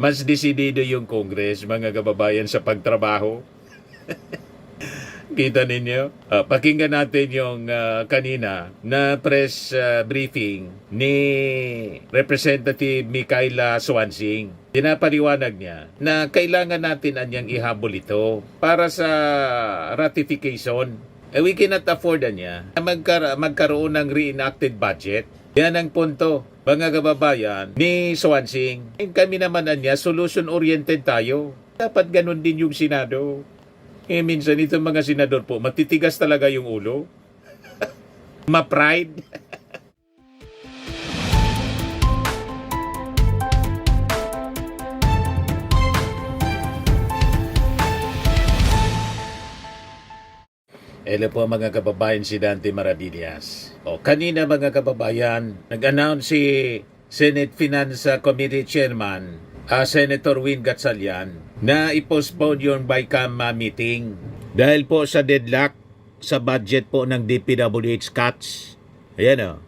Mas desidido yung Congress, mga kababayan, sa pagtrabaho. Kita ninyo? Pakinggan natin yung kanina na press briefing ni Representative Micaela Swansing. Pinapaliwanag niya na kailangan natin anyang ihabol ito para sa ratification. We cannot afford niya na magkaroon ng reenacted budget. Yan ang punto, mga kababayan, ni Swansing. Kami naman niya, solution-oriented tayo. Dapat ganun din yung Senado. Minsan itong mga senador po, matitigas talaga yung ulo. Ma-pride. Hello po mga kababayan, si Dante Maravillas. Kanina mga kababayan, nag-announce si Senate Finance Committee Chairman, Senator Win Gatchalian, na i-postpone yung BICAM meeting dahil po sa deadlock sa budget po ng DPWH cuts. Ayan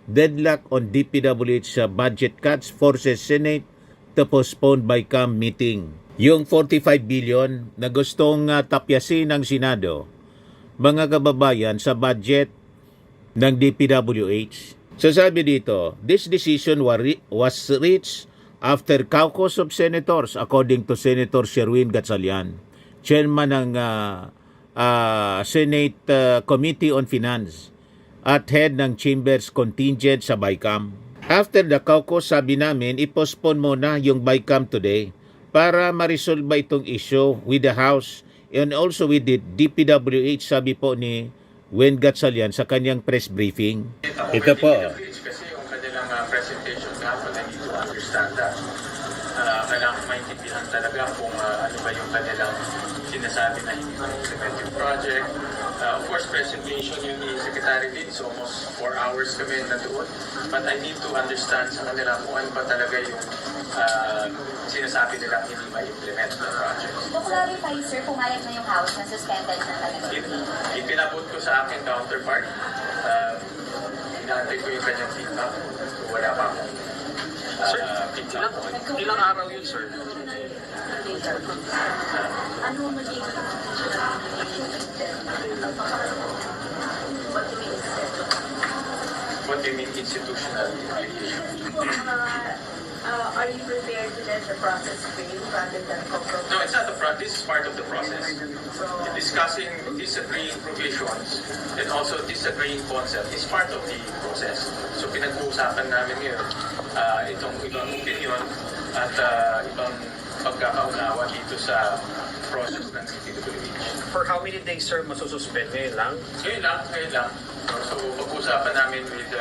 deadlock on DPWH budget cuts forces Senate to postpone BICAM meeting. Yung 45 billion na gustong tapyasin ng Senado, mga kababayan, sa budget ng DPWH. Sasabi dito, this decision was reached after caucus of senators, according to Senator Sherwin Gatchalian, chairman ng Senate Committee on Finance at head ng Chambers contingent sa BICAM. After the caucus, sabi namin, i-postpone muna yung BICAM today para ma-resolve itong issue with the House and also with the DPWH, sabi po ni Win Gatchalian sa kanyang press briefing. Ito po. Kasi yung kanilang presentation nga, I need to understand that kailangan maintindihan talaga kung ano ba yung kanilang sinasabi na hindi ma-implement yung project. Of course, presentation yun ni Secretary Lin, so almost 4 hours kami na doon. But I need to understand sa kanila kung ano ba talaga yung sinasabi nila hindi ma-implement ng project. To clarify, sir, pumayag na yung House na suspended na talaga. Ipinabot ko sa akin counterpart. Inaantay ko yung kanyang feedback. Wala pa akong feedback. Ilang araw yun, sir? Ano magiging What do you mean institutional implication? Are you prepared to let the process fail rather than compromise? No, it's not the process. This is part of the process. Discussing disagreeing provisions and also disagreeing concept is part of the process. So pinag-uusapan namin ngayon itong ibang opinion at ibang pagkakaunawa dito sa process ng DPWH. For how many days, sir, masususpend? Ngayon lang? Ngayon lang. So pag-uusapan namin with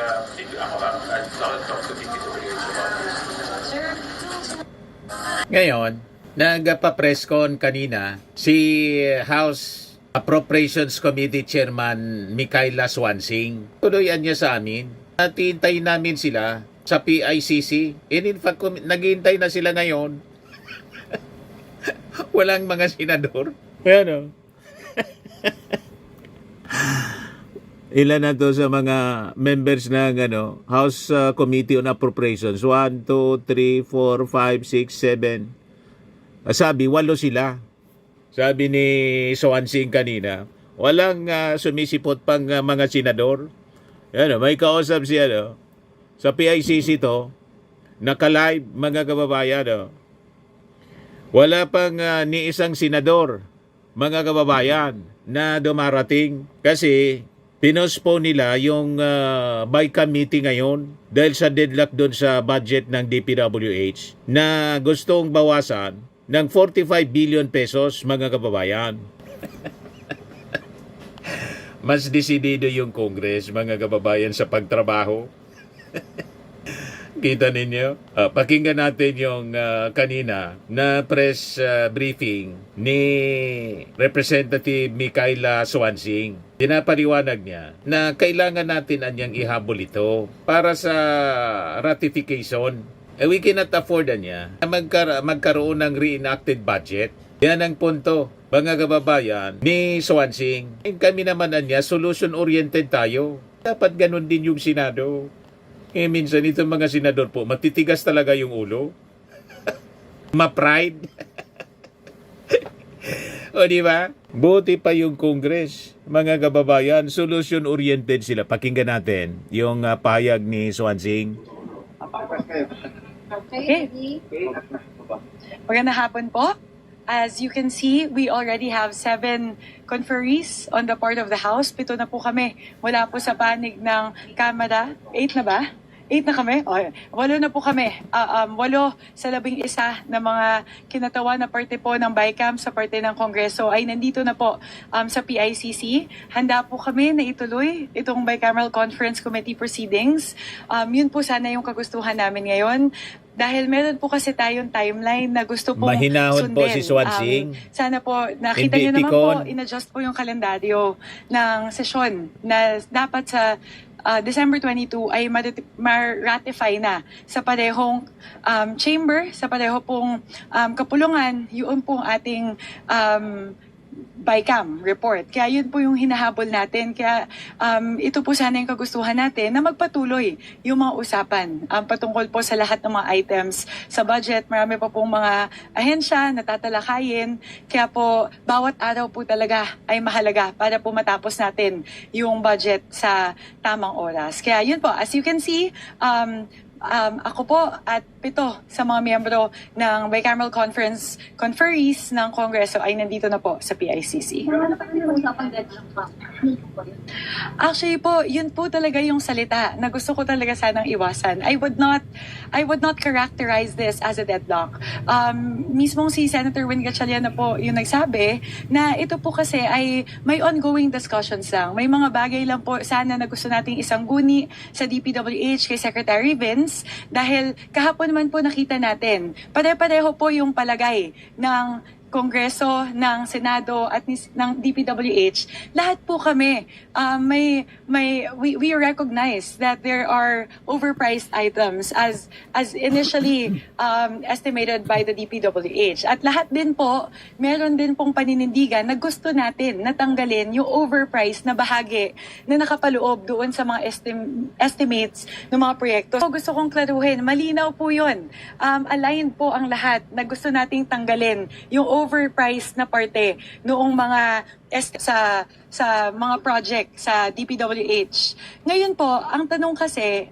ako at talk to DPWH about this. Sir, Ngayon, nagpa-presscon kanina si House Appropriations Committee Chairman Micaela Swansing. Tuloyan niya sa amin. Hintayin namin sila sa PICC. And in fact, naghihintay na sila ngayon. Walang mga senador. Ano? Ilan na to sa mga members ng House Committee on Appropriations? 1, 2, 3, 4, 5, 6, 7. Sabi, 8 sila. Sabi ni Swansing kanina, walang sumisipot pang mga senador. May kausap siya sa PICC to, naka-live mga kababayan. Wala pang ni isang senador, mga kababayan, na dumarating kasi pinospone nila yung BICAM meeting ngayon dahil sa deadlock doon sa budget ng DPWH na gustong bawasan ng 45 billion pesos, mga kababayan. Mas desidido yung Congress, mga kababayan, sa pagtrabaho. Kita ninyo? Pakinggan natin yung kanina na press briefing ni Representative Micaela Swansing. Pinapaliwanag niya na kailangan natin anyang ihabol ito para sa ratification. We cannot afford niya na magkaroon ng reenacted budget. Yan ang punto, mga kababayan, ni Swansing. Kami naman niya, solution-oriented tayo. Dapat ganun din yung Senado. Minsan itong mga senador po, matitigas talaga yung ulo. Ma-pride. O di ba? Buti pa yung Congress. Mga kababayan, solution-oriented sila. Pakinggan natin yung pahayag ni Swansing. Okay. Magandang hapon po. As you can see, we already have 7 conferees on the part of the House. 7 na po kami mula po sa panig ng Kamara. 8 na ba? 8 na kami? O, 8 na po kami. 8 sa 11 na mga kinatawa na parte po ng BICAM sa parte ng Kongreso ay nandito na po sa PICC. Handa po kami na ituloy itong Bicameral Conference Committee proceedings. Yun po sana yung kagustuhan namin ngayon. Dahil meron po kasi tayong timeline na gusto pong Mahinahon sundin. po si Swansing. Sana po, nakita Hindi nyo naman tikon. po, in-adjust po yung kalendaryo ng sesyon na dapat sa December 22 ay ma-ratify na sa parehong chamber, sa pareho pong kapulungan, yun pong ating BICAM report. Kaya yun po yung hinahabol natin. Kaya ito po sana yung kagustuhan natin na magpatuloy yung mga usapan patungkol po sa lahat ng mga items sa budget. Marami pa pong mga ahensya na tatalakayin. Kaya po bawat araw po talaga ay mahalaga para po matapos natin yung budget sa tamang oras. Kaya yun po, as you can see, ako po at 7 sa mga miyembro ng Bicameral Conference conferees ng Kongreso ay nandito na po sa PICC. Actually po, yun po talaga yung salita na gusto ko talaga sanang iwasan. I would not characterize this as a deadlock. Mismong si Senator Win Gatchalian na po yung nagsabi na ito po kasi ay may ongoing discussions lang. May mga bagay lang po sana na gusto nating isang guni sa DPWH kay Secretary Vince dahil kahapon naman po nakita natin, pare-pareho po yung palagay ng Kongreso, ng Senado at ng DPWH. Lahat po kami, we recognize that there are overpriced items as initially estimated by the DPWH. At lahat din po, meron din pong paninindigan na gusto natin natanggalin yung overpriced na bahagi na nakapaloob doon sa mga estimates ng mga proyekto. So gusto kong klaruhin, malinaw po yun. Aligned po ang lahat na gusto nating tanggalin yung overpriced na parte noong mga sa mga project sa DPWH. Ngayon po, ang tanong kasi,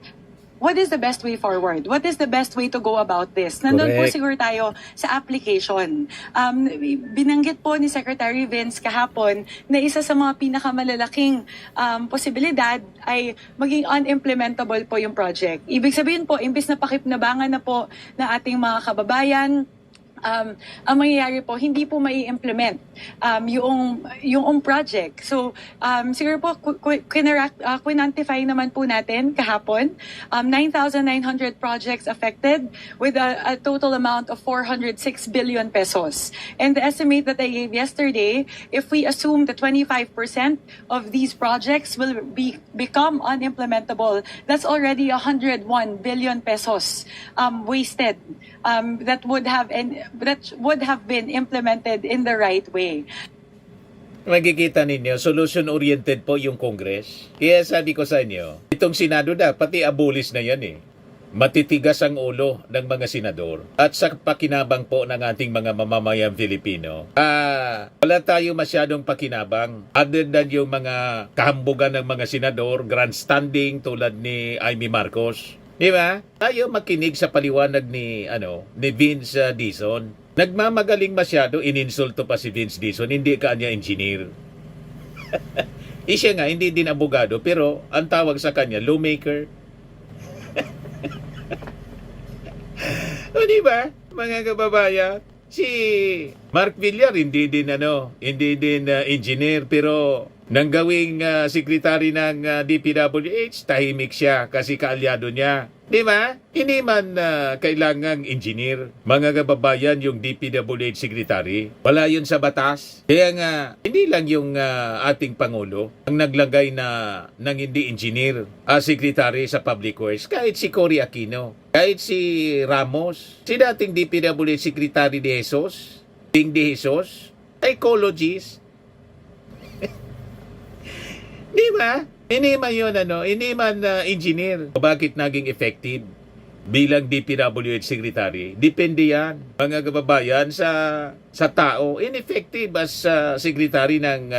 what is the best way forward? What is the best way to go about this? Nandun po Correct. siguro tayo sa application. Binanggit po ni Secretary Vince kahapon na isa sa mga pinakamalalaking posibilidad ay maging unimplementable po yung project. Ibig sabihin po, imbis na pakipnabangan na po ng ating mga kababayan, ang mangyayari po, hindi po mai-implement yung project. So, siguro po, quinantify naman po natin kahapon, 9,900 projects affected with a total amount of 406 billion pesos. And the estimate that I gave yesterday, if we assume that 25% of these projects will become unimplementable, that's already 101 billion pesos wasted that would have been implemented in the right way. Magkikita ninyo, solution-oriented po yung Congress. Kaya sabi ko sa inyo, itong Senado na, pati abolis na yan eh. Matitigas ang ulo ng mga senador. At sa pakinabang po ng ating mga mamamayang Filipino, wala tayo masyadong pakinabang other than yung mga kahambugan ng mga senador, grandstanding tulad ni Amy Marcos. Di ba? Tayo makinig sa paliwanag ni Vince Dizon. Nagmamagaling masyado, ininsulto pa si Vince Dizon, hindi ka niya engineer. Siya nga, hindi din abogado, pero ang tawag sa kanya, lawmaker. O di ba, mga kababayan? Si Mark Villar, hindi din engineer, pero nang gawing sekretary ng DPWH, tahimik siya kasi kaalyado niya. Di ba? Hindi man kailangang engineer. Mga kababayan, yung DPWH secretary, wala yun sa batas. Kaya nga, hindi lang yung ating Pangulo ang naglagay ng hindi engineer secretary sa Public Works. Kahit si Cory Aquino, kahit si Ramos, si dating DPWH secretary de Jesus, Ding de Jesus, ecologist. Di ba? Hindi man yun, hindi man engineer. Bakit naging effective bilang DPWH Secretary. Depende yan, mga kababayan, sa tao. Ineffective as Secretary ng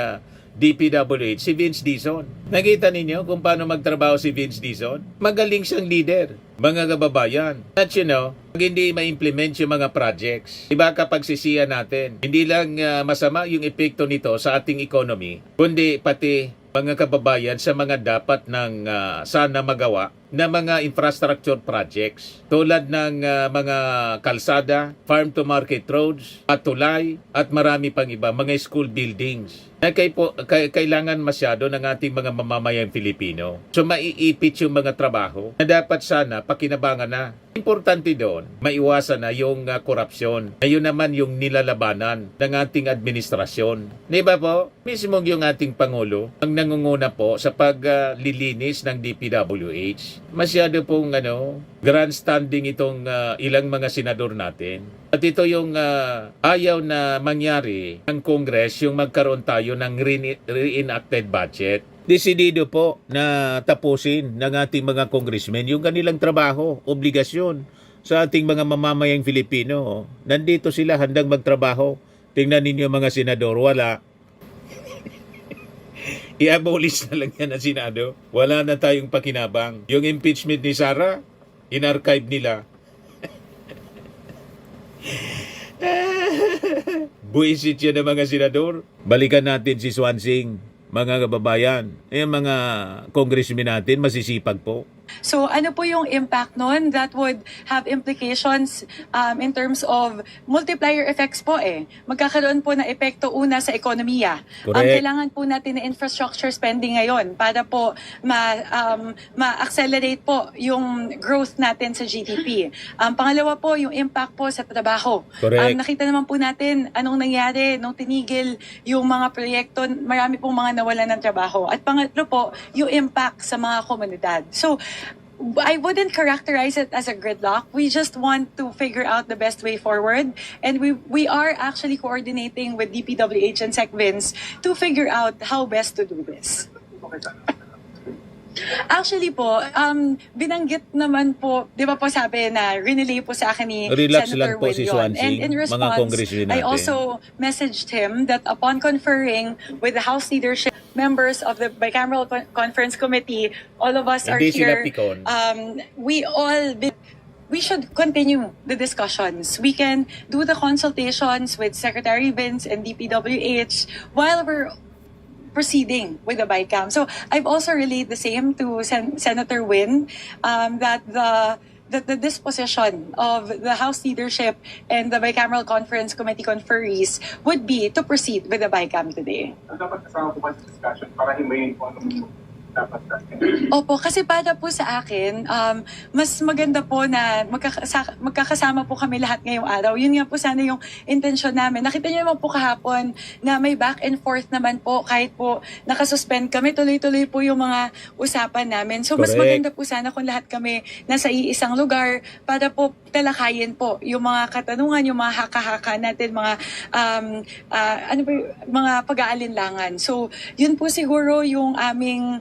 DPWH, si Vince Dizon. Nakita ninyo kung paano magtrabaho si Vince Dizon? Magaling siyang leader, mga kababayan. At pag hindi ma-implement yung mga projects, iba kapag sisiya natin, hindi lang masama yung epekto nito sa ating economy, kundi pati mga kababayan sa mga dapat ng sana magawa na mga infrastructure projects tulad ng mga kalsada, farm to market roads, patulay at marami pang iba, mga school buildings na kailangan masyado ng ating mga mamamayang Filipino. So maiipit yung mga trabaho na dapat sana pakinabangan na. Importante doon, maiwasan na yung korupsyon. Na yun naman yung nilalabanan ng ating administrasyon. Di ba po? Mismo yung ating Pangulo ang nangunguna po sa paglilinis ng DPWH. Masyado pong grandstanding itong ilang mga senador natin. At ito yung ayaw na mangyari ng Congress, yung magkaroon tayo ng reenacted budget. Desidido po na tapusin ng ating mga congressmen yung kanilang trabaho, obligasyon sa ating mga mamamayang Filipino. Nandito sila handang magtrabaho. Tingnan ninyo mga senador, wala. I-abolish na lang yan ang Senado. Wala na tayong pakinabang. Yung impeachment ni Sara, in-archive nila. Buisit yan ng mga senador. Balikan natin si Swansing, mga kababayan. Mga congressmen natin, masisipag po. So ano po yung impact nun? That would have implications in terms of multiplier effects po Magkakaroon po na epekto una sa ekonomiya. Correct. Kailangan po natin na infrastructure spending ngayon para po ma-accelerate po yung growth natin sa GDP. Pangalawa po, yung impact po sa trabaho. Correct. Nakita naman po natin anong nangyari nung tinigil yung mga proyekto, marami pong mga nawalan ng trabaho. At pangatlo po, yung impact sa mga komunidad. So, I wouldn't characterize it as a gridlock. We just want to figure out the best way forward. And we are actually coordinating with DPWH and SecVins to figure out how best to do this. Actually po, binanggit naman po, di ba po sabi na rinelay po sa akin ni Relax Senator lang po Win si yun. Swansing, And in mga response, congressmen I natin. also messaged him that upon conferring with the House leadership, members of the Bicameral Conference Committee, all of us are Hindi sila here. pikon. We should continue the discussions. We can do the consultations with Secretary Vince and DPWH while we're proceeding with the BICAM. So I've also relayed the same to Senator Win, that the disposition of the House leadership and the Bicameral Conference Committee conferees would be to proceed with the BICAM today. Dapat kasama po ba sa discussion para himayin po anong dapat Opo, kasi para po sa akin, mas maganda po na magkakasama po kami lahat ngayong araw. Yun nga po sana yung intention namin. Nakita niyo naman po kahapon na may back and forth naman po kahit po nakasuspend kami. Tuloy-tuloy po yung mga usapan namin. So mas Correct. maganda po sana kung lahat kami nasa iisang lugar para po talakayin po yung mga katanungan, yung mga haka-haka natin, mga mga pag-aalinlangan. So yun po siguro yung aming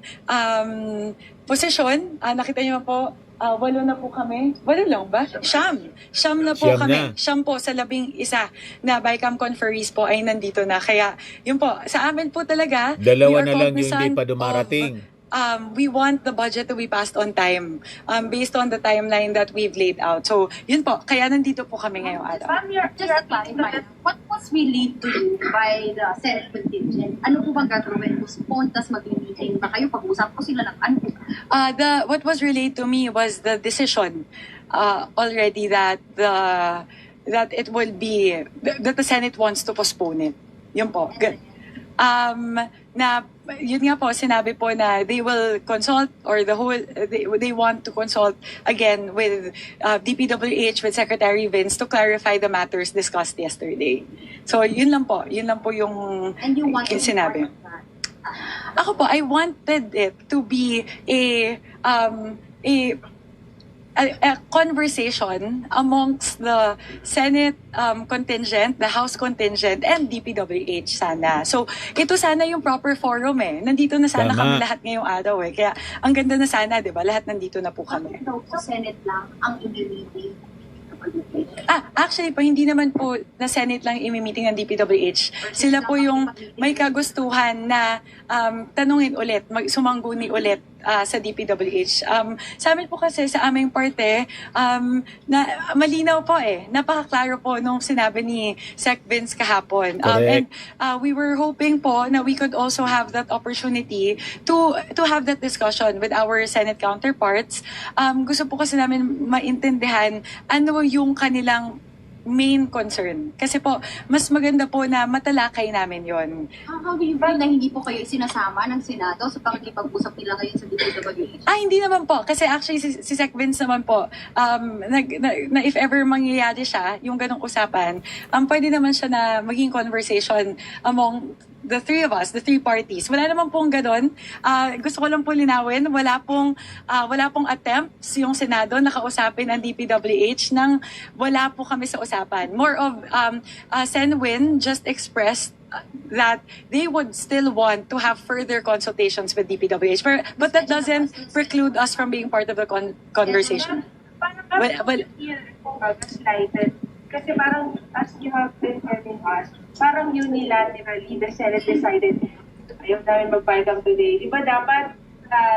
posisyon. Nakita niyo po, 8 na po kami. 8 lang ba? Siyam na po Siyam kami. na. Siyam po sa 11 na BICAM conferees po ay nandito na. Kaya yun po, sa amin po talaga, Dalawa we are na lang yung hindi cognizant pa dumarating. we want the budget to be passed on time based on the timeline that we've laid out. So, yun po. Kaya nandito po kami ngayong araw. Ma'am, just to clarify, what was relayed to you by the Senate contingent? Ano po bang gagawin? Postpone, tas mag-meeting ba kayo? Pag-usap ko sila ng ano? What was relayed to me was the decision already that it will be that the Senate wants to postpone it. Yun po. Good. Yun nga po, sinabi po na they will consult or they want to consult again with DPWH, with Secretary Vince to clarify the matters discussed yesterday. So yun lang po yung And you want to be sinabi. part of that? Ako po, I wanted it to be a conversation amongst the Senate contingent, the House contingent, and DPWH sana. So, ito sana yung proper forum eh. Nandito na sana Tama. kami lahat ngayong araw eh. Kaya, ang ganda na sana, di ba? Lahat nandito na po kami. Daw po Senate lang ang i-meeting. Actually po, hindi naman po na Senate lang imi-meeting ng DPWH. Sila po yung may kagustuhan na tanungin ulit, sumangguni ulit sa DPWH. Sa amin po kasi, sa aming parte, na malinaw po eh. Napaka-klaro po nung sinabi ni Sec Vince kahapon. Correct. And we were hoping po na we could also have that opportunity to have that discussion with our Senate counterparts. Gusto po kasi namin maintindihan ano yung kanilang main concern. Kasi po, mas maganda po na matalakay namin yon. How do you feel na hindi po kayo sinasama ng Senado sa pakikipag-usap nila ngayon sa DPWH? Hindi naman po. Kasi actually, si Sec Vince naman po, na if ever mangyayari siya, yung ganong usapan, pwede naman siya na maging conversation among the three of us, the three parties. Wala naman pong ganon. Gusto ko lang po linawin, wala pong attempts yung Senado na kausapin ang DPWH nang wala po kami sa usapan. More of, Sen Win just expressed that they would still want to have further consultations with DPWH. But that doesn't preclude us from being part of the conversation. Parang Well, feel ko slighted. Kasi parang, as you have been telling us, parang unilaterally, the Senate decided, ayaw namin mag-BICAM today. Di ba dapat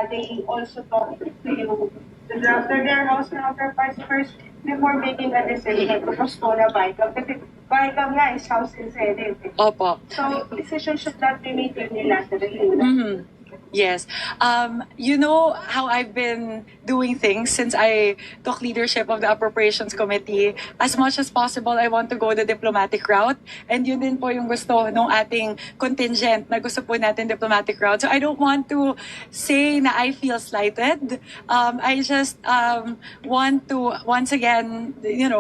they also talk to you, to their House counterparts first before making a decision to postpone a BICAM? Kasi BICAM nga is House and Senate. Opo. So, decision should not be made unilaterally. Mhm. Yes. You know how I've been doing things since I took leadership of the Appropriations Committee. As much as possible, I want to go the diplomatic route. And yun din po yung gusto ng ating contingent na gusto po natin diplomatic route. So I don't want to say na I feel slighted. I just want to once again,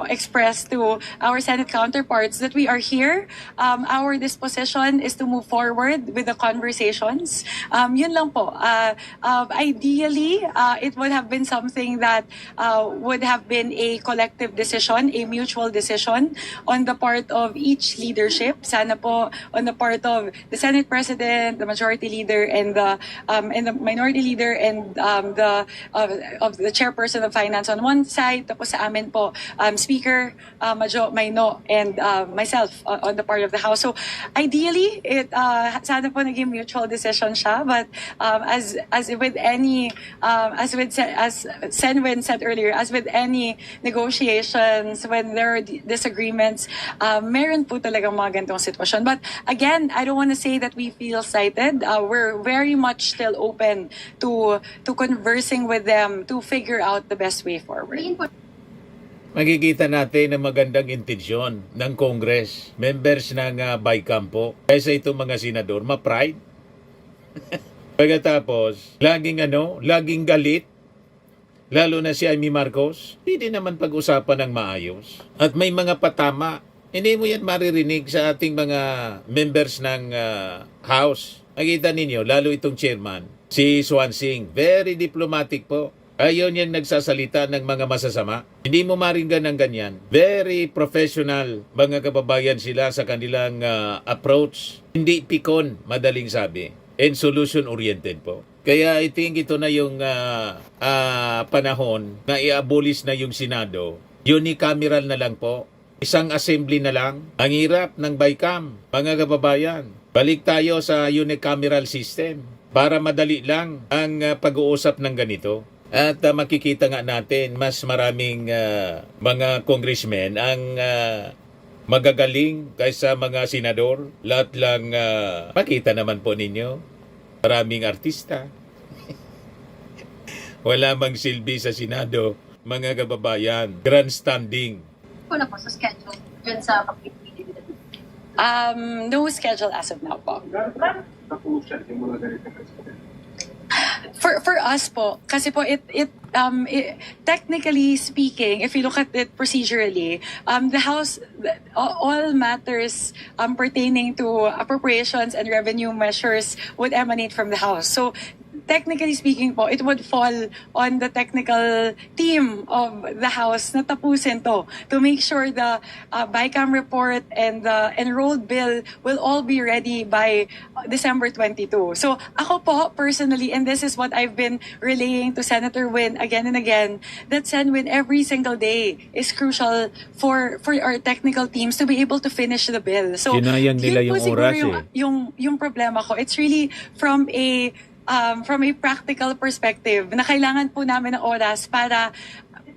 express to our Senate counterparts that we are here. Our disposition is to move forward with the conversations. Yun lang po. Ideally, it would have been something that would have been a collective decision, a mutual decision on the part of each leadership. Sana po on the part of the Senate President, the Majority Leader, and the Minority Leader, and of the Chairperson of Finance on one side. Tapos sa amin po, Speaker Majo Maino, and myself on the part of the House. So ideally, sana po naging mutual decision siya, but as with any as Senwin said earlier, as with any negotiations, when there are disagreements, meron po talagang mga ganitong sitwasyon. But again, I don't want to say that we feel slighted. We're very much still open to conversing with them to figure out the best way forward. Makikita natin ang magandang intensyon ng Congress, members ng BICAM po, kaysa itong mga senador, ma-pride. Pagkatapos, laging galit, lalo na si Amy Marcos, hindi naman pag-usapan ng maayos. At may mga patama, hindi mo yan maririnig sa ating mga members ng House. Nakita ninyo, lalo itong chairman, si Swansing, very diplomatic po. Ayaw niyang nagsasalita ng mga masasama. Hindi mo maringgan ng ganyan. Very professional, mga kababayan sila sa kanilang approach. Hindi pikon, madaling sabi. And solution-oriented po. Kaya I think ito na yung panahon na i-abolish na yung Senado. Unicameral na lang po. Isang assembly na lang. Ang hirap ng BICAM, mga kababayan. Balik tayo sa unicameral system para madali lang ang pag-uusap ng ganito. At makikita nga natin mas maraming mga congressmen ang magagaling kaysa mga senador. Lahat lang makita naman po ninyo. Maraming artista. Wala mang silbi sa Senado, mga kababayan. Grandstanding. Ano po sa schedule dyan sa pag-meeting? No schedule as of now po. Napusan yung mga ganito kasi. For us po, kasi po it technically speaking, if you look at it procedurally, the House, all matters pertaining to appropriations and revenue measures would emanate from the House. So technically speaking po, it would fall on the technical team of the House na tapusin to make sure the BICAM report and the enrolled bill will all be ready by December 22. So ako po, personally, and this is what I've been relaying to Senator Win again and again, that Sen-Win every single day is crucial for our technical teams to be able to finish the bill. So Sinayang nila yun po yung siguro oras yung problema ko. It's really from a practical perspective na kailangan po namin ng oras para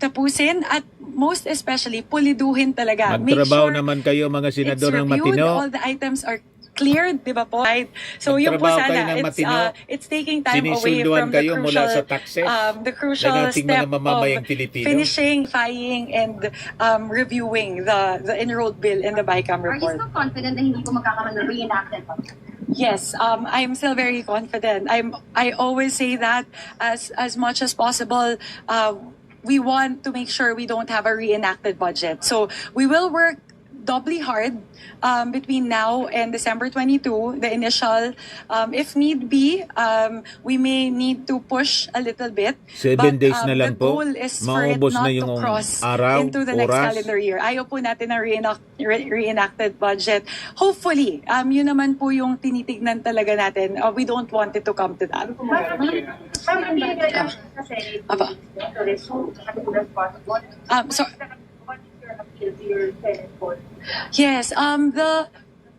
tapusin at most especially puliduhin talaga. Magtrabaho naman kayo mga senador ng matino. All the items are cleared, di ba po? Right? So yun po Magtrabaho kayo sana, ng matino. It's taking time away Sinisunduan from the kayo mula crucial, sa taxes the crucial ng ating step mga mamamayang of Pilipino. finishing, filing, and reviewing the enrolled bill in the BICAM Are you report. still confident na hindi po magkakaroon ng reenacted budget? Yes, I'm still very confident. I always say that as much as possible. We want to make sure we don't have a reenacted budget. So we will work doubly hard between now and December 22, the initial. If need be, we may need to push a little bit. 7 but, days na lang the po. goal is for it Maubos not na to yung cross araw, into the next oras. calendar year. Ayaw po natin ng reenacted budget. Hopefully, yun naman po yung tinitignan talaga natin. We don't want it to come to that. Ma'am, hindi na lang sa Senate. Aba. To resume as soon as possible. So, What is your appeal to your Senate board? yes,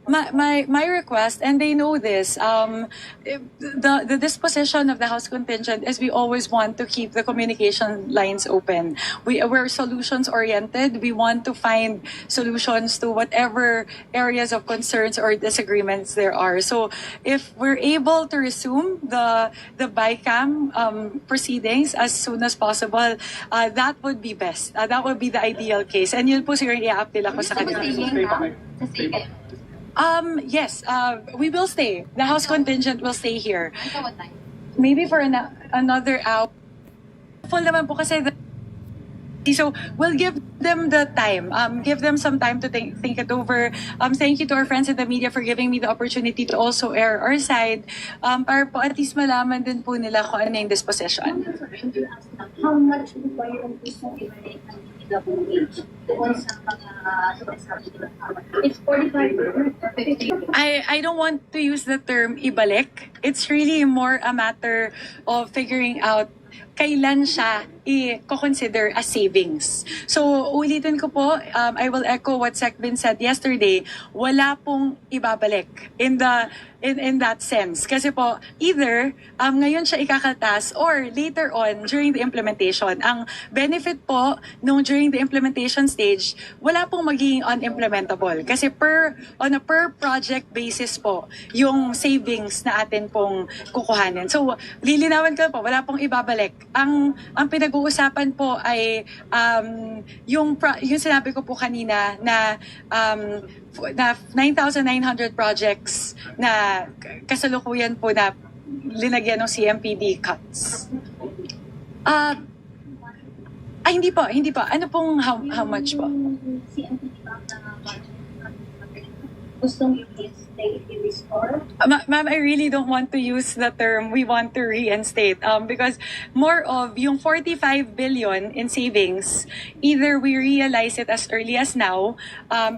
my request, and they know this, the disposition of the House contingent is we always want to keep the communication lines open. We're solutions oriented. We want to find solutions to whatever areas of concerns or disagreements there are. So if we're able to resume the BICAM proceedings as soon as possible, that would be best. That would be the ideal case. And yun po siguro i-update ako sa Gusto mo kanila. staying lang? Stay kayo. Yes, we will stay. The House contingent will stay here. Until what time? Maybe for another hour. Full naman po kasi so we'll give them the time. Give them some time to think it over. Thank you to our friends in the media for giving me the opportunity to also air our side. Para po at least malaman din po nila kung ano yung disposition. How much po ba yung gusto i-relate ng DPWH doon sa mga sinasabi nila? It's 45 I don't want to use the term ibalik. It's really more a matter of figuring out kailan siya i-consider as savings. So, ulitin ko po, I will echo what Sec Bin said yesterday, wala pong ibabalik in that sense. Kasi po, either ngayon siya ikakaltas or later on during the implementation. Ang benefit po nung during the implementation stage, wala pong magiging unimplementable. Kasi on a per project basis po, yung savings na atin pong kukuhanin. So, lilinawin ko po, wala pong ibabalik. Ang pinag-uusapan po ay yung sinabi ko po kanina na 9,900 projects na kasalukuyan po na linagyan ng CMPD cuts. Hindi po. Ano pong how much po? CMPD ba na budget? Gustong i-stay, i-restore? Ma'am, I really don't want to use the term we want to reinstate because more of yung 45 billion in savings, either we realize it as early as now,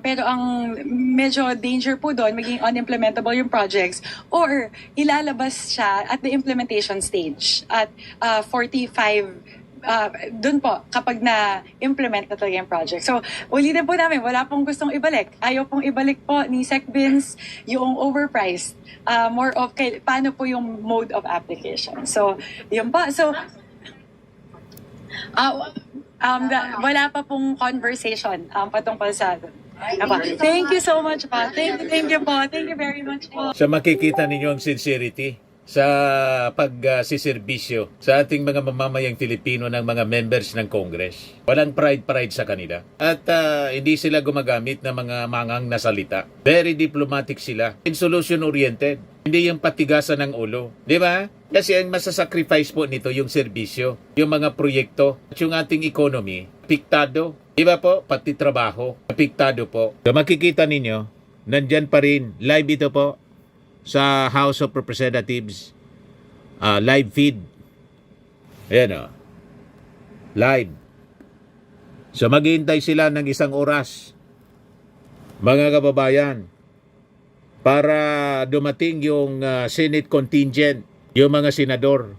pero ang medyo danger po doon, maging unimplementable yung projects, or ilalabas siya at the implementation stage at 45 dun po, kapag na-implement na talaga yung project. So, ulitin po namin, wala pong gustong ibalik. Ayaw pong ibalik po ni Sec Bins yung overpriced. More of, paano po yung mode of application. So, yun po. So, wala pa pong conversation patungkol sa Thank you so much po. Thank you po. Thank you very much po. Sa makikita ninyo ang sincerity sa pagsiservisyo sa ating mga mamamayang Pilipino ng mga members ng Congress. Walang pride sa kanila. At hindi sila gumagamit ng mga mangang na salita. Very diplomatic sila. In solution-oriented. Hindi yung patigasan ng ulo. Di ba? Kasi ang masasacrifice po nito yung serbisyo, yung mga proyekto, at yung ating economy, apektado. Di ba po? Pati trabaho, apektado po. So makikita ninyo, nandyan pa rin, live ito po, sa House of Representatives, live feed. Ayan o. Live. So maghihintay sila ng 1 oras, mga kababayan, para dumating yung Senate contingent, yung mga senador.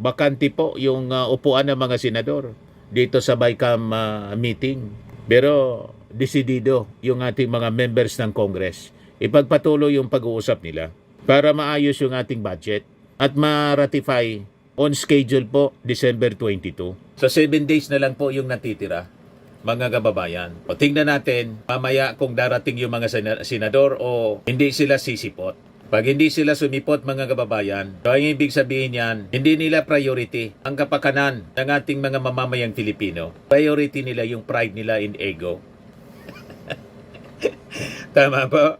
Bakante po yung upuan ng mga senador dito sa BICAM meeting. Pero desidido yung ating mga members ng Congress. Ipagpatuloy yung pag-uusap nila para maayos yung ating budget at ma-ratify on schedule po December 22. So 7 days na lang po yung natitira, mga kababayan. O tingnan natin mamaya kung darating yung mga senador o hindi sila sisipot. Pag hindi sila sumipot, mga kababayan, so ang ibig sabihin yan, hindi nila priority ang kapakanan ng ating mga mamamayang Pilipino. Priority nila yung pride nila in ego. Tama po?